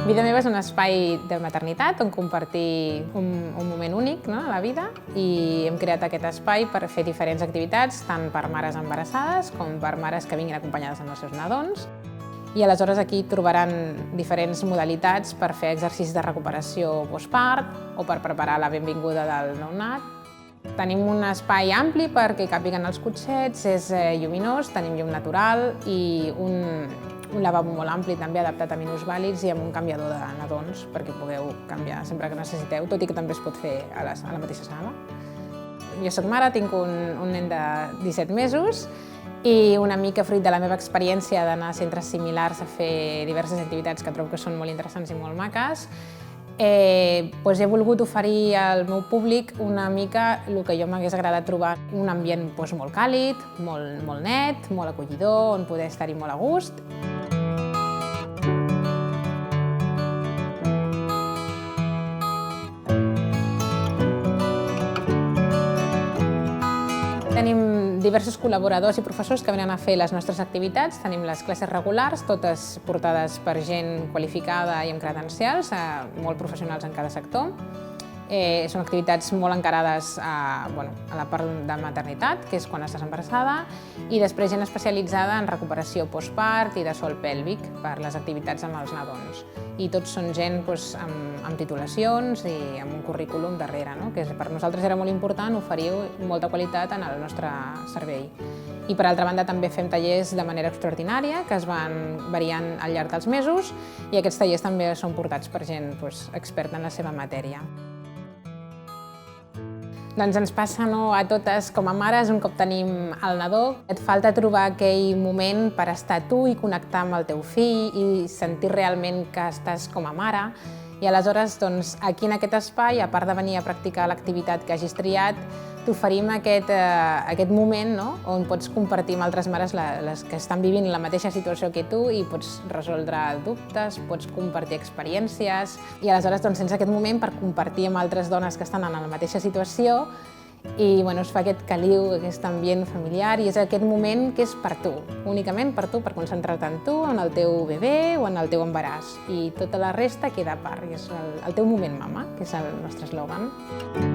Vida meva és un espai de maternitat on compartir un moment únic, no, a la vida, i hem creat aquest espai per fer diferents activitats, tant per mares embarassades com per mares que vinguin acompanyades amb els seus nadons. I aleshores aquí trobaran diferents modalitats per fer exercicis de recuperació postpart o per preparar la benvinguda del nounat. Tenim un espai ampli perquè capiguen els cotxets, és lluminós, tenim llum natural i un lavabo molt ampli també adaptat a minusvàlids i amb un canviador de nadons perquè pugueu canviar sempre que necessiteu, tot i que també es pot fer a la mateixa sala. Jo soc mare, tinc un nen de 17 mesos i una mica fruit de la meva experiència d'anar a centres similars a fer diverses activitats que trobo que són molt interessants i molt maques, he volgut oferir al meu públic una mica el que jo m'hagués agradat trobar, un ambient molt càlid, molt net, molt acollidor, on poder estar-hi molt a gust. Tenim diversos col·laboradors i professors que venen a fer les nostres activitats. Tenim les classes regulars, totes portades per gent qualificada i amb credencials, molt professionals en cada sector. Són activitats molt encarades a la part de maternitat, que és quan estàs embarassada, i després gent especialitzada en recuperació postpart i de sòl pèlvic per les activitats amb els nadons. I tots són gent amb titulacions i amb un currículum darrere, que per nosaltres era molt important oferir molta qualitat en el nostre servei. I per altra banda també fem tallers de manera extraordinària que es van variant al llarg dels mesos i aquests tallers també són portats per gent experta en la seva matèria. Doncs ens passa a totes com a mares, un cop tenim el nadó, et falta trobar aquell moment per estar tu i connectar amb el teu fill i sentir realment que estàs com a mare. I aleshores, aquí en aquest espai, a part de venir a practicar l'activitat que hagis triat, t'oferim aquest moment on pots compartir amb altres mares les que estan vivint la mateixa situació que tu i pots resoldre dubtes, pots compartir experiències i aleshores tens aquest moment per compartir amb altres dones que estan en la mateixa situació i es fa aquest caliu, aquest ambient familiar i és aquest moment que és per tu, únicament per tu, per concentrar-te en tu, en el teu bebè o en el teu embaràs i tota la resta queda a part, és el teu moment mama, que és el nostre eslògan.